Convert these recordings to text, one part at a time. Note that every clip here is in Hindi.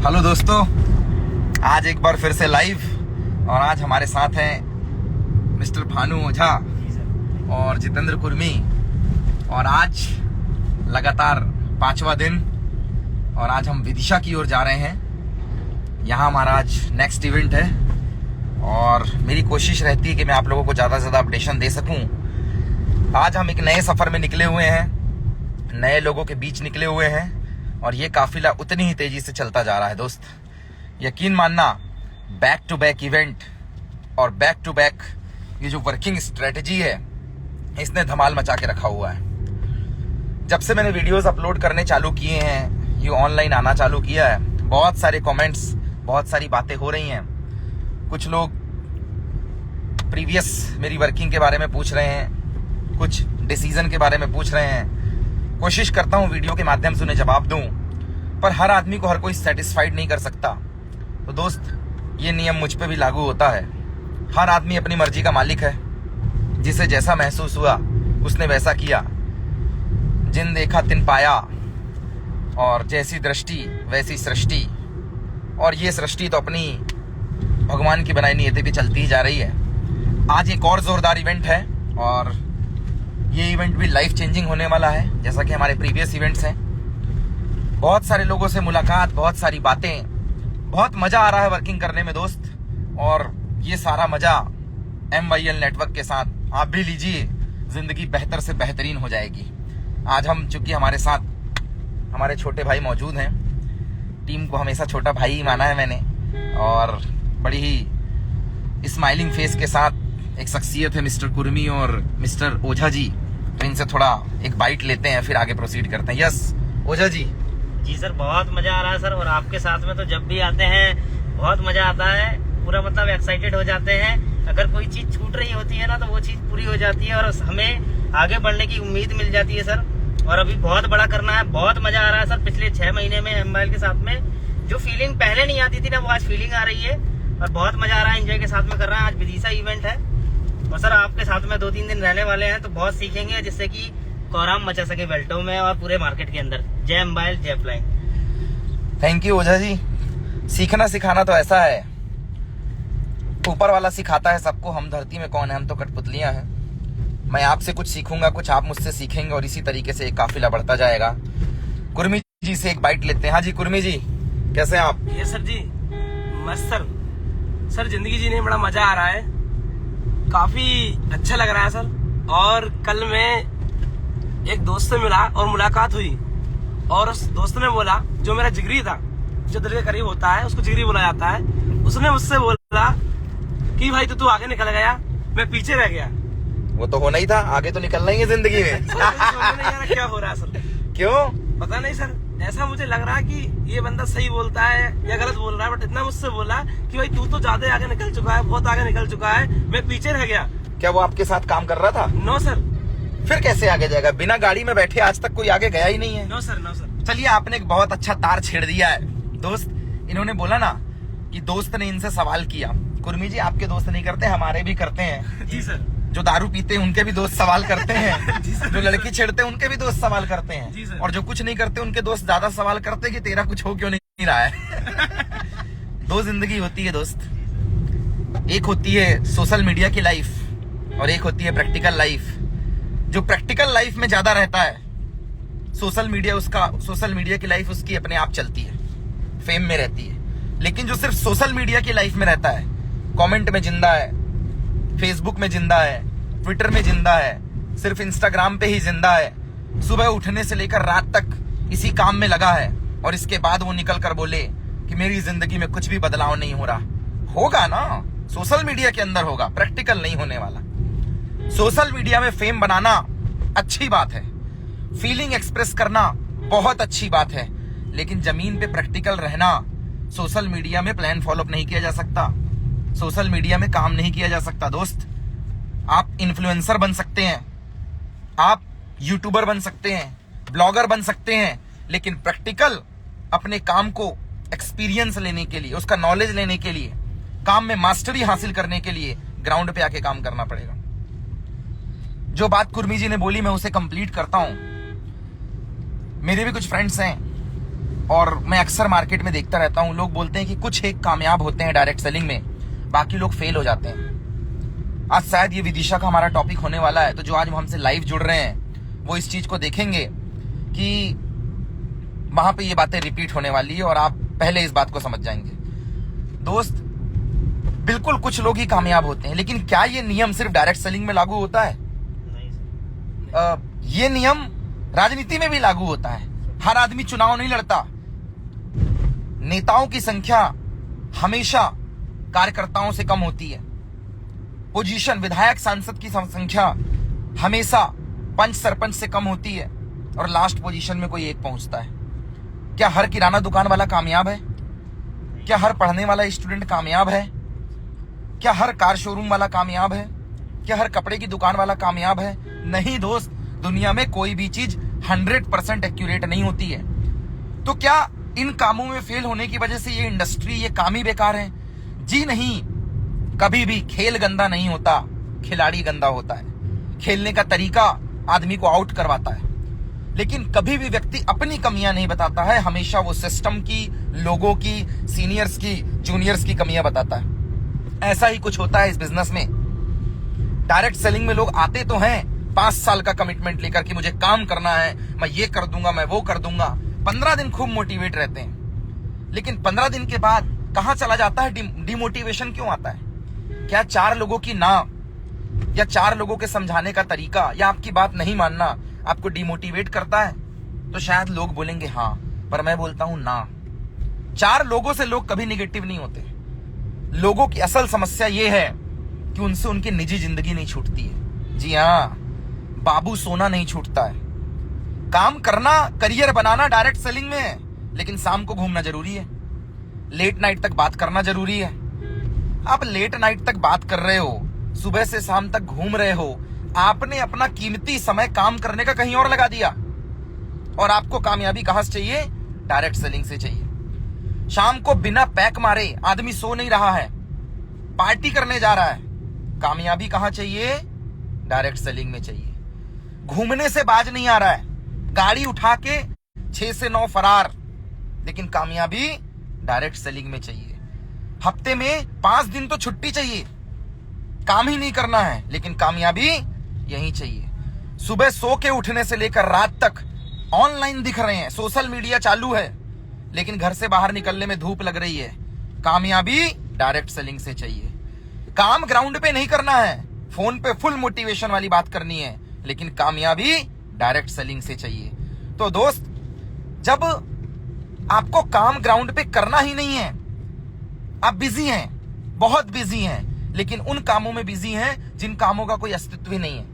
हेलो दोस्तों, आज एक बार फिर से लाइव और आज हमारे साथ हैं मिस्टर भानु ओझा और जितेंद्र कुर्मी। और आज लगातार 5वां दिन और आज हम विदिशा की ओर जा रहे हैं। यहाँ हमारा आज नेक्स्ट इवेंट है और मेरी कोशिश रहती है कि मैं आप लोगों को ज़्यादा से ज़्यादा अपडेशन दे सकूं। आज हम एक नए सफ़र में निकले हुए हैं, नए लोगों के बीच निकले हुए हैं और ये काफिला उतनी ही तेजी से चलता जा रहा है। दोस्त, यकीन मानना, बैक टू बैक इवेंट और बैक टू बैक ये जो वर्किंग स्ट्रेटजी है, इसने धमाल मचा के रखा हुआ है। जब से मैंने वीडियोस अपलोड करने चालू किए हैं, ये ऑनलाइन आना चालू किया है, बहुत सारे कमेंट्स, बहुत सारी बातें हो रही हैं। कुछ लोग प्रीवियस मेरी वर्किंग के बारे में पूछ रहे हैं, कुछ डिसीजन के बारे में पूछ रहे हैं। कोशिश करता हूँ वीडियो के माध्यम से उन्हें जवाब दूं, पर हर आदमी को हर कोई सेटिस्फाइड नहीं कर सकता। तो दोस्त, ये नियम मुझ पे भी लागू होता है। हर आदमी अपनी मर्जी का मालिक है। जिसे जैसा महसूस हुआ उसने वैसा किया। जिन देखा तिन पाया और जैसी दृष्टि वैसी सृष्टि। और ये सृष्टि तो अपनी भगवान की बनाई नियति भी चलती ही जा रही है। आज एक और जोरदार इवेंट है और ये इवेंट भी लाइफ चेंजिंग होने वाला है, जैसा कि हमारे प्रीवियस इवेंट्स हैं। बहुत सारे लोगों से मुलाकात, बहुत सारी बातें, बहुत मजा आ रहा है वर्किंग करने में दोस्त। और ये सारा मजा MYL नेटवर्क के साथ आप भी लीजिए, जिंदगी बेहतर से बेहतरीन हो जाएगी। आज हम, चूंकि हमारे साथ हमारे छोटे भाई मौजूद हैं, टीम को हमेशा छोटा भाई ही माना है मैंने, और बड़ी ही स्माइलिंग फेस के साथ एक शख्सियत है मिस्टर कुर्मी और मिस्टर ओझा जी। तो इनसे थोड़ा एक बाइट लेते हैं, फिर आगे प्रोसीड करते हैं। यस ओझा जी। जी सर, बहुत मजा आ रहा है सर। और आपके साथ में तो जब भी आते हैं बहुत मजा आता है। पूरा मतलब एक्साइटेड हो जाते हैं। अगर कोई चीज छूट रही होती है ना, तो वो चीज पूरी हो जाती है और हमें आगे बढ़ने की उम्मीद मिल जाती है सर। और अभी बहुत बड़ा करना है, बहुत मजा आ रहा है सर। पिछले 6 महीने में MYL के साथ में जो फीलिंग पहले नहीं आती थी ना, वो आज फीलिंग आ रही है और बहुत मजा आ रहा है। एंजॉय के साथ में कर रहे हैं। आज विदिशा इवेंट है और सर आपके साथ में 2-3 दिन रहने वाले हैं, तो बहुत सीखेंगे जिससे कि कोहराम मचा सके बेल्टों में और पूरे मार्केट के अंदर। जय MYL, जय flying. Thank you Ojha ji. सीखना सिखाना तो ऐसा है, ऊपर वाला सिखाता है सबको। हम धरती में कौन है, हम तो कठपुतलियां हैं। मैं आपसे कुछ सीखूंगा, कुछ आप मुझसे सीखेंगे और इसी तरीके से एक काफिला बढ़ता जाएगा। कुर्मी जी से एक बाइट लेते हैं। हाँ जी कुर्मी जी, कैसे हैं आप? ये सर जी मस्त सर जिंदगी जीने में बड़ा मजा आ रहा है, काफी अच्छा लग रहा है सर। और कल मैं एक दोस्त से मिला और मुलाकात हुई और उस दोस्त ने बोला, जो मेरा जिगरी था, जो दिल के करीब होता है उसको जिगरी बोला जाता है, उसने मुझसे बोला कि भाई तू आगे निकल गया, मैं पीछे रह गया। वो तो होना ही था, आगे तो निकलना ही है जिंदगी में। क्या हो रहा है सर? क्यों पता नहीं सर, ऐसा मुझे लग रहा है कि ये बंदा सही बोलता है या गलत बोल रहा है, बट इतना मुझसे बोला कि भाई तू तो ज्यादा आगे निकल चुका है, बहुत आगे निकल चुका है, मैं पीछे रह गया। क्या वो आपके साथ काम कर रहा था? No sir. फिर कैसे आगे जाएगा? बिना गाड़ी में बैठे आज तक कोई आगे गया ही नहीं है। No sir, no sir. चलिए, आपने एक बहुत अच्छा तार छेड़ दिया है दोस्त। इन्होंने बोला ना कि दोस्त ने इनसे सवाल किया। कुर्मी जी, आपके दोस्त नहीं करते, हमारे भी करते हैं। जी सर। जो दारू पीते हैं उनके भी दोस्त सवाल करते हैं। जो लड़की छेड़ते हैं उनके भी दोस्त सवाल करते हैं। और जो कुछ नहीं करते उनके दोस्त ज्यादा सवाल करते हैं कि तेरा कुछ हो क्यों नहीं रहा है। 2 जिंदगी होती है दोस्त। एक होती है सोशल मीडिया की लाइफ और एक होती है प्रैक्टिकल लाइफ। जो प्रैक्टिकल लाइफ में ज्यादा रहता है, सोशल मीडिया की लाइफ उसकी अपने आप चलती है, फेम में रहती है। लेकिन जो सिर्फ सोशल मीडिया की लाइफ में रहता है, कमेंट में जिंदा है, फेसबुक में जिंदा है, ट्विटर में जिंदा है, सिर्फ इंस्टाग्राम पे ही जिंदा है, सुबह उठने से लेकर रात तक इसी काम में लगा है, और इसके बाद वो निकल कर बोले कि मेरी जिंदगी में कुछ भी बदलाव नहीं हो रहा। होगा ना, सोशल मीडिया के अंदर होगा, प्रैक्टिकल नहीं होने वाला। सोशल मीडिया में फेम बनाना अच्छी बात है, फीलिंग एक्सप्रेस करना बहुत अच्छी बात है, लेकिन जमीन पे प्रैक्टिकल रहना, सोशल मीडिया में प्लान फॉलो नहीं किया जा सकता, सोशल मीडिया में काम नहीं किया जा सकता दोस्त। आप इन्फ्लुएंसर बन सकते हैं, आप यूट्यूबर बन सकते हैं, ब्लॉगर बन सकते हैं, लेकिन प्रैक्टिकल अपने काम को एक्सपीरियंस लेने के लिए, उसका नॉलेज लेने के लिए, काम में मास्टरी हासिल करने के लिए ग्राउंड पे आके काम करना पड़ेगा। जो बात कुर्मी जी ने बोली मैं उसे कंप्लीट करता हूं। मेरे भी कुछ फ्रेंड्स हैं और मैं अक्सर मार्केट में देखता रहता हूं, लोग बोलते हैं कि कुछ एक कामयाब होते हैं डायरेक्ट सेलिंग में, बाकी लोग फेल हो जाते हैं। आज शायद ये विदिशा का हमारा टॉपिक होने वाला है, तो जो आज हमसे लाइव जुड़ रहे हैं वो इस चीज को देखेंगे कि वहां पे ये बातें रिपीट होने वाली है और आप पहले इस बात को समझ जाएंगे। दोस्त, बिल्कुल कुछ लोग ही कामयाब होते हैं, लेकिन क्या ये नियम सिर्फ डायरेक्ट सेलिंग में लागू होता है? नहीं सर। ये नियम राजनीति में भी लागू होता है। हर आदमी चुनाव नहीं लड़ता। नेताओं की संख्या हमेशा कार्यकर्ताओं से कम होती है। पोजीशन, विधायक सांसद की संख्या हमेशा पंच सरपंच से कम होती है और लास्ट पोजीशन में कोई एक पहुंचता है। क्या हर किराना दुकान वाला कामयाब है? क्या हर पढ़ने वाला स्टूडेंट कामयाब है? क्या हर कार शोरूम वाला कामयाब है? क्या हर कपड़े की दुकान वाला कामयाब है? नहीं दोस्त, दुनिया में कोई भी चीज 100% एक्यूरेट नहीं होती है। तो क्या इन कामों में फेल होने की वजह से ये इंडस्ट्री, ये काम ही बेकार है? जी नहीं, कभी भी खेल गंदा नहीं होता, खिलाड़ी गंदा होता है। खेलने का तरीका आदमी को आउट करवाता है, लेकिन कभी भी व्यक्ति अपनी कमियां नहीं बताता है। हमेशा वो सिस्टम की, लोगों की, सीनियर्स की, जूनियर्स की कमियां बताता है। ऐसा ही कुछ होता है इस बिजनेस में। डायरेक्ट सेलिंग में लोग आते तो हैं 5 साल का कमिटमेंट लेकर कि मुझे काम करना है, मैं ये कर दूंगा, मैं वो कर दूंगा। 15 दिन खूब मोटिवेट रहते हैं, लेकिन 15 दिन के बाद कहां चला जाता है? डिमोटिवेशन क्यों आता है? क्या 4 लोगों की ना या 4 लोगों के समझाने का तरीका या आपकी बात नहीं मानना आपको डिमोटिवेट करता है? तो शायद लोग बोलेंगे हाँ, पर मैं बोलता हूं ना। 4 लोगों से लोग कभी निगेटिव नहीं होते। लोगों की असल समस्या यह है कि उनसे उनकी निजी जिंदगी नहीं छूटती है। जी हाँ, बाबू सोना नहीं छूटता है। काम करना, करियर बनाना डायरेक्ट सेलिंग में है, लेकिन शाम को घूमना जरूरी है। लेट नाइट तक बात करना जरूरी है। आप लेट नाइट तक बात कर रहे हो, सुबह से शाम तक घूम रहे हो, आपने अपना कीमती समय काम करने का कहीं और लगा दिया। और आपको कामयाबी कहां से चाहिए? डायरेक्ट सेलिंग से चाहिए। शाम को बिना पैक मारे आदमी सो नहीं रहा है, पार्टी करने जा रहा है। कामयाबी कहां चाहिए? डायरेक्ट सेलिंग में चाहिए। घूमने से बाज नहीं आ रहा है, गाड़ी उठा के 6 से 9 फरार, लेकिन कामयाबी डायरेक्ट सेलिंग में चाहिए। हफ्ते में 5 दिन तो छुट्टी चाहिए, काम ही नहीं करना है, लेकिन कामयाबी यही चाहिए। सुबह सो के उठने से लेकर रात तक ऑनलाइन दिख रहे हैं, सोशल मीडिया चालू है, लेकिन घर से बाहर निकलने में धूप लग रही है। कामयाबी डायरेक्ट सेलिंग से चाहिए। काम ग्राउंड पे नहीं करना है, फोन पे फुल मोटिवेशन वाली बात करनी है, लेकिन कामयाबी डायरेक्ट सेलिंग से चाहिए। तो दोस्त, जब आपको काम ग्राउंड पे करना ही नहीं है, आप बिजी हैं, बहुत बिजी हैं, लेकिन उन कामों में बिजी हैं जिन कामों का कोई अस्तित्व ही नहीं है।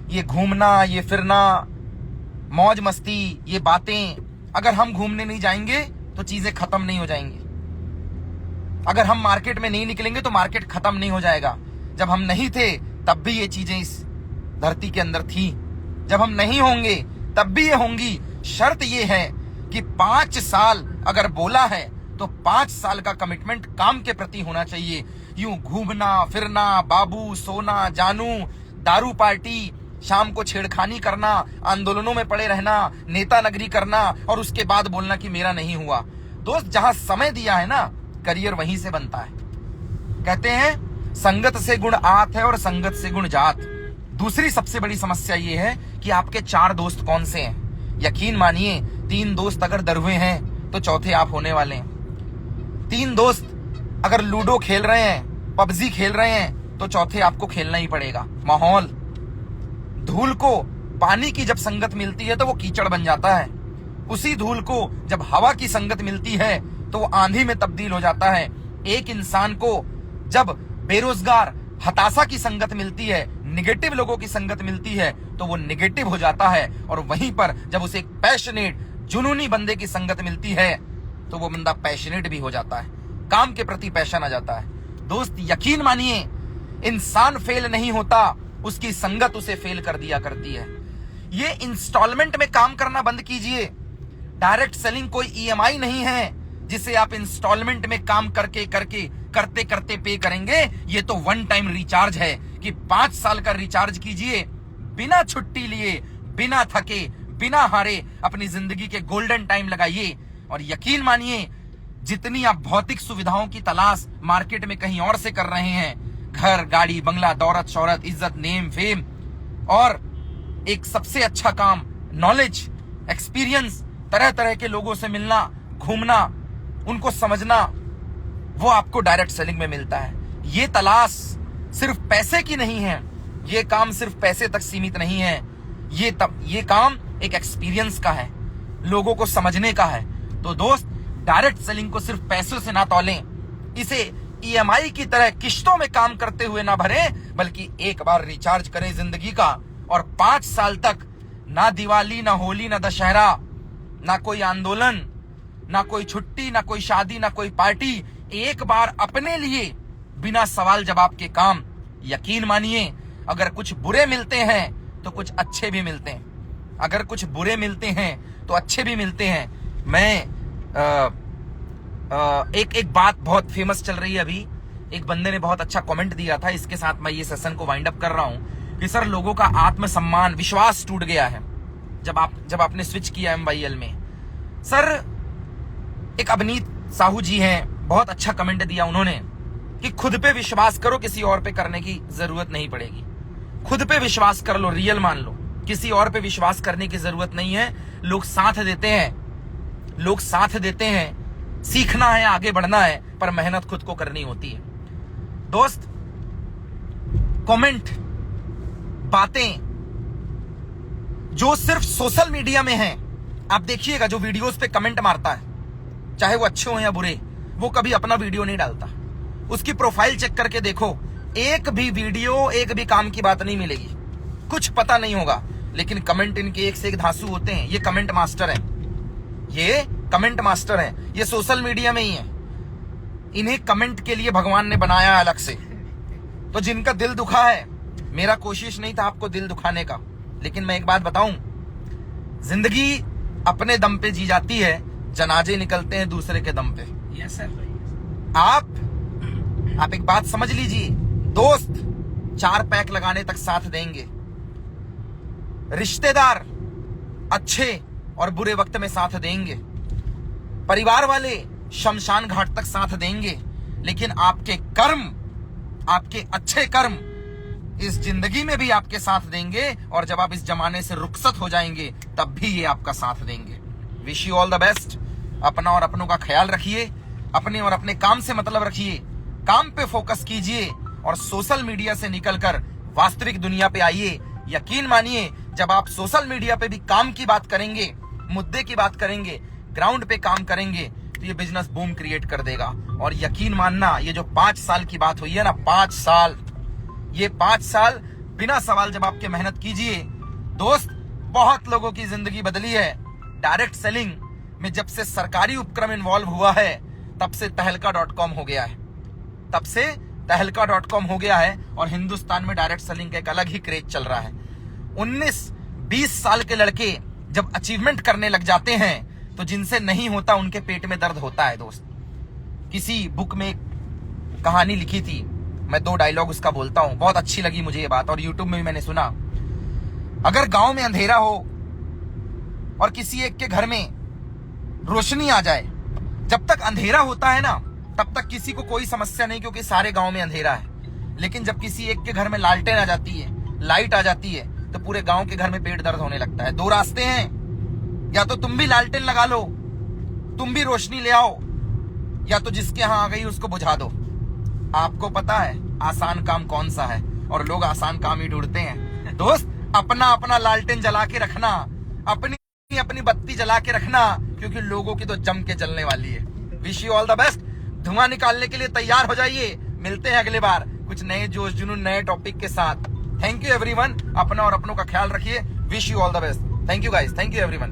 ये घूमना, ये फिरना, मौज मस्ती, ये बातें, अगर हम घूमने नहीं जाएंगे तो चीजें खत्म नहीं हो जाएंगी। अगर हम मार्केट में नहीं निकलेंगे तो मार्केट खत्म नहीं हो जाएगा। जब हम नहीं थे तब भी ये चीजें इस धरती के अंदर थी, जब हम नहीं होंगे तब भी ये होंगी। शर्त ये है कि 5 साल अगर बोला है तो 5 साल का कमिटमेंट काम के प्रति होना चाहिए। यूं घूमना फिरना, बाबू सोना, जानू, दारू पार्टी, शाम को छेड़खानी करना, आंदोलनों में पड़े रहना, नेता नगरी करना और उसके बाद बोलना कि मेरा नहीं हुआ। दोस्त, जहां समय दिया है ना, करियर वहीं से बनता है। कहते हैं संगत से गुण आत है और संगत से गुण जात। दूसरी सबसे बड़ी समस्या ये है कि आपके 4 दोस्त कौन से हैं। यकीन मानिए, 3 दोस्त अगर दरवे हैं तो चौथे आप होने वाले हैं। 3 दोस्त अगर लूडो खेल रहे हैं, पबजी खेल रहे हैं, तो चौथे आपको खेलना ही पड़ेगा। माहौल, धूल को पानी की जब संगत मिलती है तो वो कीचड़ बन जाता है। उसी धूल को जब हवा की संगत मिलती है तो वो आंधी में तब्दील हो जाता है। एक इंसान को जब बेरोजगार, हताशा की संगत मिलती है, निगेटिव लोगों की संगत मिलती है, तो वो निगेटिव हो जाता है। और वहीं पर जब उसे एक पैशनेट, जुनूनी बंदे की संगत मिलती है तो वो बंदा पैशनेट भी हो जाता है, काम के प्रति पैशन आ जाता है। दोस्त, यकीन मानिए, इंसान फेल नहीं होता, उसकी संगत उसे फेल कर दिया करती है। ये इंस्टॉलमेंट में काम करना बंद कीजिए। डायरेक्ट सेलिंग कोई ईएमआई नहीं है जिसे आप इंस्टॉलमेंट में काम करते करते पे करेंगे। ये तो 1 टाइम रिचार्ज है कि 5 साल का रिचार्ज कीजिए, बिना छुट्टी लिए, बिना थके, बिना हारे अपनी जिंदगी के गोल्डन टाइम लगाइए। और यकीन मानिए जितनी आप भौतिक सुविधाओं की तलाश मार्केट में कहीं और से कर रहे हैं, घर, गाड़ी, बंगला, दौलत, शौहरत, इज्जत, नेम, फेम, और एक सबसे अच्छा काम नॉलेज, एक्सपीरियंस, तरह तरह के लोगों से मिलना, घूमना, उनको समझना, वो आपको डायरेक्ट सेलिंग में मिलता है। ये तलाश सिर्फ पैसे की नहीं है, ये काम सिर्फ पैसे तक सीमित नहीं है, ये काम एक एक्सपीरियंस का है, लोगों को समझने का है। तो दोस्त, डायरेक्ट सेलिंग को सिर्फ पैसों से ना तौलें, इसे EMI की तरह किश्तों में काम करते हुए ना भरें, बल्कि एक बार रिचार्ज करें जिंदगी का, और 5 साल तक ना दिवाली, ना होली, ना दशहरा, ना कोई आंदोलन, ना कोई छुट्टी, ना कोई शादी, ना कोई पार्टी, एक बार अपने लिए बिना सवाल जवाब के काम। यकीन मानिए अगर कुछ बुरे मिलते हैं तो कुछ अच्छे भी मिलते हैं, अगर कुछ बुरे मिलते हैं तो अच्छे भी मिलते हैं। मैं एक बात बहुत फेमस चल रही है अभी, एक बंदे ने बहुत अच्छा कमेंट दिया था, इसके साथ मैं ये सेशन को वाइंड अप कर रहा हूं कि सर लोगों का आत्मसम्मान, विश्वास टूट गया है जब आपने स्विच किया MYL में। सर एक अवनीत साहू जी हैं, बहुत अच्छा कमेंट दिया उन्होंने कि खुद पे विश्वास करो, किसी और पे करने की जरूरत नहीं पड़ेगी। खुद पे विश्वास कर लो, रियल मान लो, किसी और पे विश्वास करने की जरूरत नहीं है। लोग साथ देते हैं, सीखना है, आगे बढ़ना है, पर मेहनत खुद को करनी होती है। दोस्त, कमेंट, बातें जो सिर्फ सोशल मीडिया में हैं, आप देखिएगा जो वीडियोस पे कमेंट मारता है, चाहे वो अच्छे हो या बुरे, वो कभी अपना वीडियो नहीं डालता। उसकी प्रोफाइल चेक करके देखो, एक भी वीडियो, एक भी काम की बात नहीं मिलेगी, कुछ पता नहीं होगा, लेकिन कमेंट इनके एक से एक धांसू होते हैं। ये कमेंट मास्टर हैं, ये सोशल मीडिया में ही है, इन्हें कमेंट के लिए भगवान ने बनाया अलग से। तो जिनका दिल दुखा है, मेरा कोशिश नहीं था आपको दिल दुखाने का, लेकिन मैं एक बात बताऊं, जिंदगी अपने दम पे जी जाती है, जनाजे निकलते हैं दूसरे के दम पे। Yes sir. आप एक बात समझ लीजिए, दोस्त 4 पैक लगाने तक साथ देंगे, रिश्तेदार अच्छे और बुरे वक्त में साथ देंगे, परिवार वाले शमशान घाट तक साथ देंगे, लेकिन आपके कर्म, आपके अच्छे कर्म इस जिंदगी में भी आपके साथ देंगे, और जब आप इस जमाने से रुखसत हो जाएंगे तब भी ये आपका साथ देंगे। Wish you all the best. अपना और अपनों का ख्याल रखिए, अपने और अपने काम से मतलब रखिए, काम पे फोकस कीजिए, और सोशल मीडिया से निकलकर वास्तविक दुनिया पे आइए। यकीन मानिए जब आप सोशल मीडिया पे भी काम की बात करेंगे, मुद्दे की बात करेंगे, ग्राउंड पे काम करेंगे, तो ये बिजनेस बूम क्रिएट कर देगा। और यकीन मानना, ये जो 5 साल की बात हुई है ना, 5 साल, ये 5 साल बिना सवाल जवाब के मेहनत कीजिए। दोस्त, बहुत लोगों की जिंदगी बदली है। डायरेक्ट सेलिंग में जब से सरकारी उपक्रम इन्वॉल्व हुआ है, तब से तहलका.com हो गया है, और हिंदुस्तान में डायरेक्ट सेलिंग का एक अलग ही क्रेज चल रहा है। 19-20 साल के लड़के जब अचीवमेंट करने लग जाते हैं, तो जिनसे नहीं होता उनके पेट में दर्द होता है। दोस्त, किसी बुक में एक कहानी लिखी थी, मैं 2 डायलॉग उसका बोलता हूं, बहुत अच्छी लगी मुझे ये बात, और यूट्यूब में भी मैंने सुना। अगर गांव में अंधेरा हो और किसी एक के घर में रोशनी आ जाए, जब तक अंधेरा होता है ना, तब तक किसी को कोई समस्या नहीं, क्योंकि सारे गांव में अंधेरा है। लेकिन जब किसी एक के घर में लालटेन आ जाती है, लाइट आ जाती है, तो पूरे गांव के घर में पेट दर्द होने लगता है। 2 रास्ते हैं, या तो तुम भी लालटेन लगा लो, तुम भी रोशनी ले आओ, या तो जिसके यहां आ गई उसको बुझा दो। आपको पता है आसान काम कौन सा है, और लोग आसान काम ही ढूंढते हैं। दोस्त, अपना अपना लालटेन जला के रखना, अपनी अपनी बत्ती जला के रखना, क्योंकि लोगों की तो जम के जलने वाली है। Wish you all the best. धुआं निकालने के लिए तैयार हो जाइए। मिलते हैं अगली बार कुछ नए जोश जुनून, नए टॉपिक के साथ। Thank you everyone. अपना और अपनों का ख्याल रखिए। Wish you all the best. Thank you guys, thank you everyone.